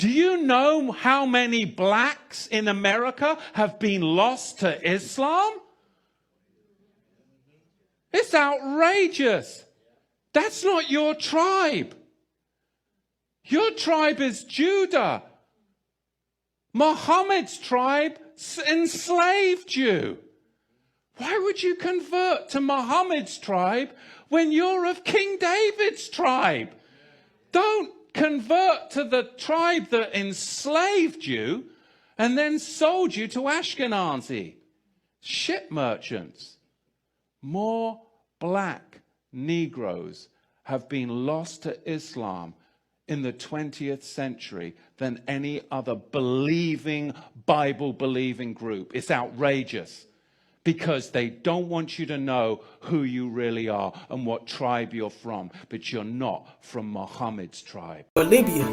Do you know how many blacks in America have been lost to Islam? It's outrageous. That's not your tribe. Your tribe is Judah. Muhammad's tribe enslaved you. Why would you convert to Muhammad's tribe when you're of King David's tribe? Don't convert to the tribe that enslaved you and then sold you to Ashkenazi ship merchants. More black Negroes have been lost to Islam in the 20th century than any other believing, Bible-believing group. It's outrageous because they don't want you to know who you really are and what tribe you're from, but you're not from Muhammad's tribe. For Libya,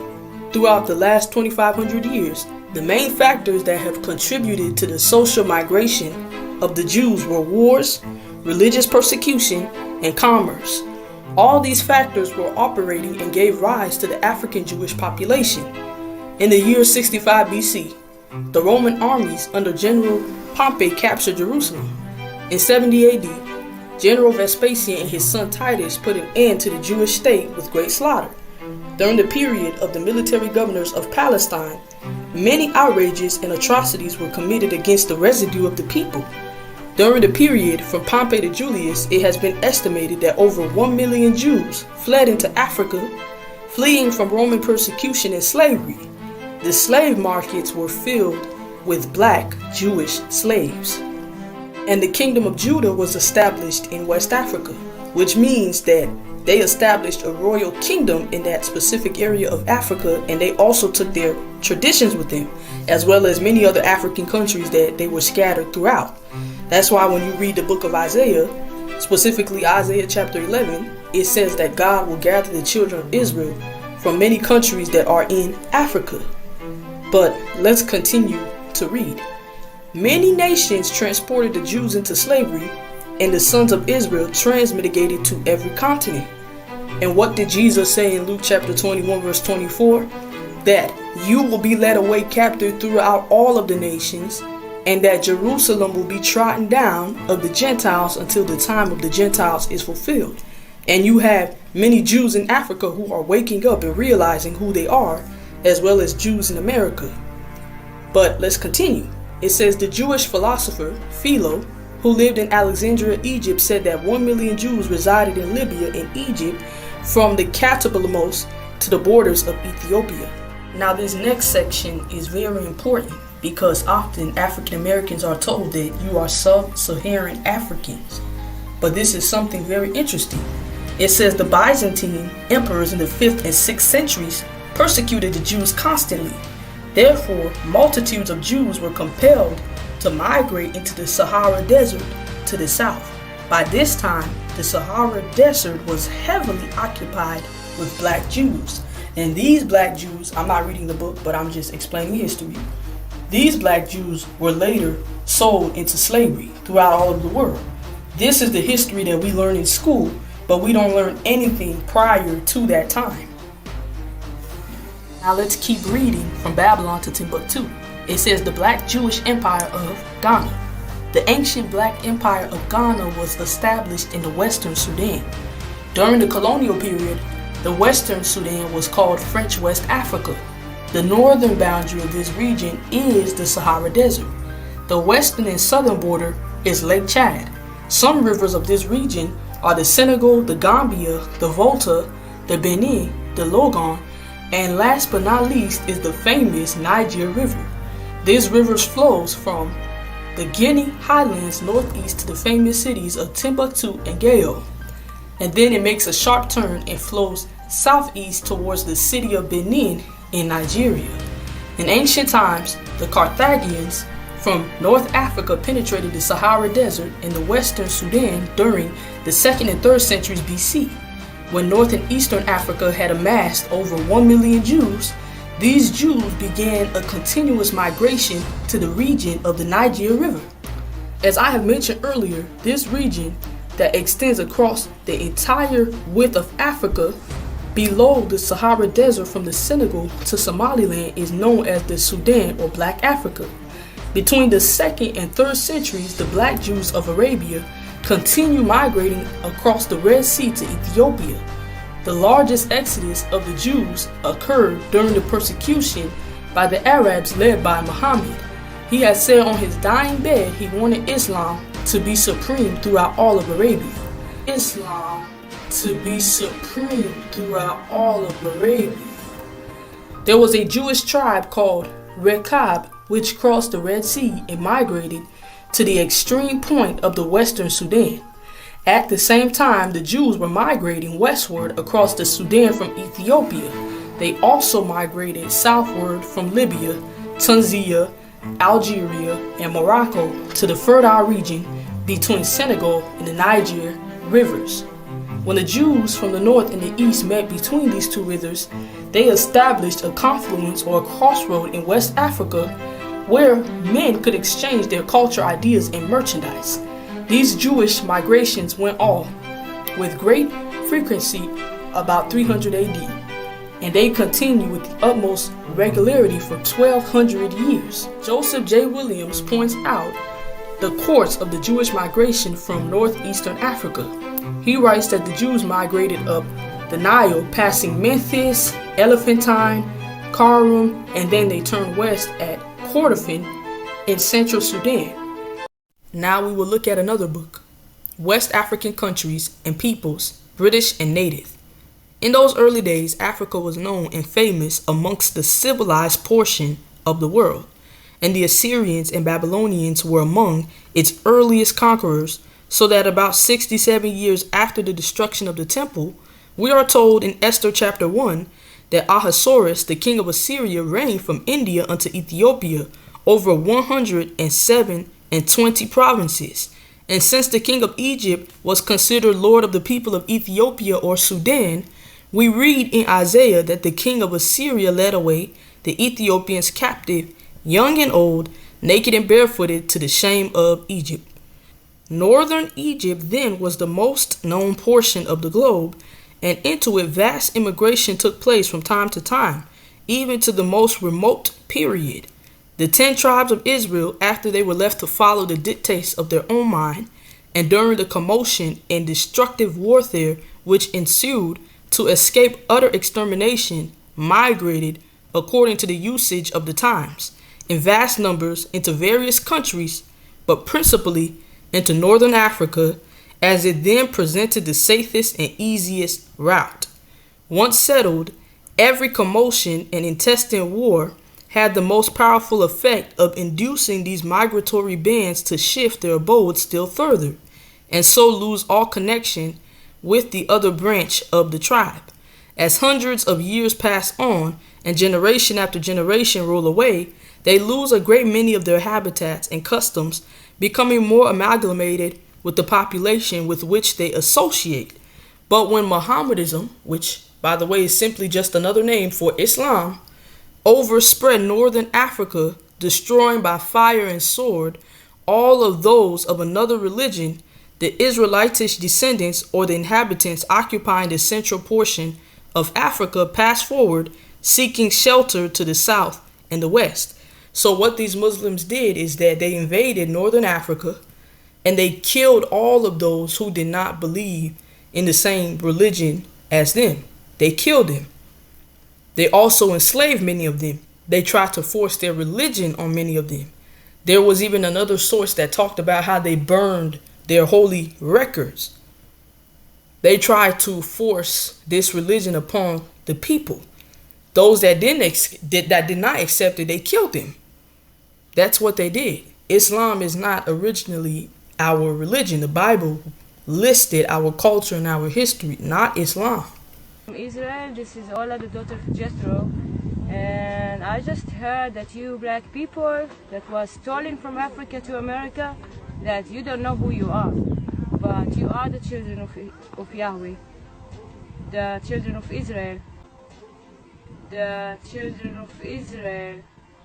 throughout the last 2,500 years, the main factors that have contributed to the social migration of the Jews were wars, religious persecution, and commerce. All these factors were operating and gave rise to the African Jewish population. In the year 65 BC, the Roman armies under General Pompey captured Jerusalem. In 70 AD, General Vespasian and his son Titus put an end to the Jewish state with great slaughter. During the period of the military governors of Palestine, many outrages and atrocities were committed against the residue of the people. During the period from Pompey to Julius, it has been estimated that over 1 million Jews fled into Africa, fleeing from Roman persecution and slavery. The slave markets were filled with black Jewish slaves. And the kingdom of Judah was established in West Africa, which means that they established a royal kingdom in that specific area of Africa, and they also took their traditions with them, as well as many other African countries that they were scattered throughout. That's why when you read the book of Isaiah, specifically Isaiah chapter 11, it says that God will gather the children of Israel from many countries that are in Africa. But let's continue to read. Many nations transported the Jews into slavery, and the sons of Israel transmigrated to every continent. And what did Jesus say in Luke chapter 21 verse 24? That you will be led away captive throughout all of the nations, and that Jerusalem will be trodden down of the Gentiles until the time of the Gentiles is fulfilled. And you have many Jews in Africa who are waking up and realizing who they are, as well as Jews in America. But let's continue. It says the Jewish philosopher Philo, who lived in Alexandria, Egypt, said that 1 million Jews resided in Libya and Egypt from the Katabalamos to the borders of Ethiopia. Now this next section is very important because often African Americans are told that you are sub-Saharan Africans. But this is something very interesting. It says the Byzantine emperors in the 5th and 6th centuries persecuted the Jews constantly. Therefore, multitudes of Jews were compelled to migrate into the Sahara Desert to the south. By this time, the Sahara Desert was heavily occupied with black Jews. And these black Jews, I'm not reading the book, but I'm just explaining history. These black Jews were later sold into slavery throughout all of the world. This is the history that we learn in school, but we don't learn anything prior to that time. Now let's keep reading from Babylon to Timbuktu. It says the Black Jewish Empire of Ghana. The ancient Black Empire of Ghana was established in the Western Sudan. During the colonial period, the Western Sudan was called French West Africa. The northern boundary of this region is the Sahara Desert. The western and southern border is Lake Chad. Some rivers of this region are the Senegal, the Gambia, the Volta, the Benin, the Logan, and last but not least is the famous Niger River. This river flows from the Guinea highlands northeast to the famous cities of Timbuktu and Gao. And then it makes a sharp turn and flows southeast towards the city of Benin in Nigeria. In ancient times, the Carthaginians from North Africa penetrated the Sahara Desert in the Western Sudan during the 2nd and 3rd centuries BC. When North and Eastern Africa had amassed over 1 million Jews, these Jews began a continuous migration to the region of the Niger River. As I have mentioned earlier, this region that extends across the entire width of Africa below the Sahara Desert from the Senegal to Somaliland is known as the Sudan or Black Africa. Between the 2nd and 3rd centuries, the Black Jews of Arabia continue migrating across the Red Sea to Ethiopia. The largest exodus of the Jews occurred during the persecution by the Arabs led by Muhammad. He had said on his dying bed he wanted Islam to be supreme throughout all of Arabia. Islam to be supreme throughout all of Arabia. There was a Jewish tribe called Rechab which crossed the Red Sea and migrated to the extreme point of the western Sudan. At the same time, the Jews were migrating westward across the Sudan from Ethiopia. They also migrated southward from Libya, Tunisia, Algeria, and Morocco to the fertile region between Senegal and the Niger rivers. When the Jews from the north and the east met between these two rivers, they established a confluence or a crossroad in West Africa where men could exchange their culture, ideas, and merchandise. These Jewish migrations went on with great frequency about 300 AD, and they continued with the utmost regularity for 1200 years. Joseph J. Williams points out the course of the Jewish migration from northeastern Africa. He writes that the Jews migrated up the Nile, passing Memphis, Elephantine, Karun, and then they turned west at Kordofan in central Sudan. Now we will look at another book, West African Countries and Peoples, British and Native. In those early days, Africa was known and famous amongst the civilized portion of the world, and the Assyrians and Babylonians were among its earliest conquerors, so that about 67 years after the destruction of the temple, we are told in Esther chapter 1 that Ahasuerus, the king of Assyria, reigned from India unto Ethiopia over 120 provinces. And since the king of Egypt was considered lord of the people of Ethiopia or Sudan, we read in Isaiah that the king of Assyria led away the Ethiopians captive, young and old, naked and barefooted, to the shame of Egypt. Northern Egypt then was the most known portion of the globe, and into it vast immigration took place from time to time, even to the most remote period. The 10 tribes of Israel, after they were left to follow the dictates of their own mind, and during the commotion and destructive warfare which ensued, to escape utter extermination, migrated, according to the usage of the times, in vast numbers into various countries, but principally into northern Africa, as it then presented the safest and easiest route. Once settled, every commotion and intestine war had the most powerful effect of inducing these migratory bands to shift their abode still further, and so lose all connection with the other branch of the tribe. As hundreds of years pass on, and generation after generation roll away, they lose a great many of their habitats and customs, becoming more amalgamated with the population with which they associate. But when Mohammedanism, which by the way is simply just another name for Islam, overspread northern Africa, destroying by fire and sword all of those of another religion, the Israelitish descendants or the inhabitants occupying the central portion of Africa passed forward, seeking shelter to the south and the west. So what these Muslims did is that they invaded northern Africa, and they killed all of those who did not believe in the same religion as them. They killed them. They also enslaved many of them. They tried to force their religion on many of them. There was even another source that talked about how they burned their holy records. They tried to force this religion upon the people. Those that did not accept it, they killed them. That's what they did. Islam is not originally our religion. The Bible listed our culture and our history, not Islam. From Israel, this is Ola, the daughter of Jethro, and I just heard that you black people that was stolen from Africa to America, that you don't know who you are, but you are the children of Yahweh, the children of Israel, the children of Israel.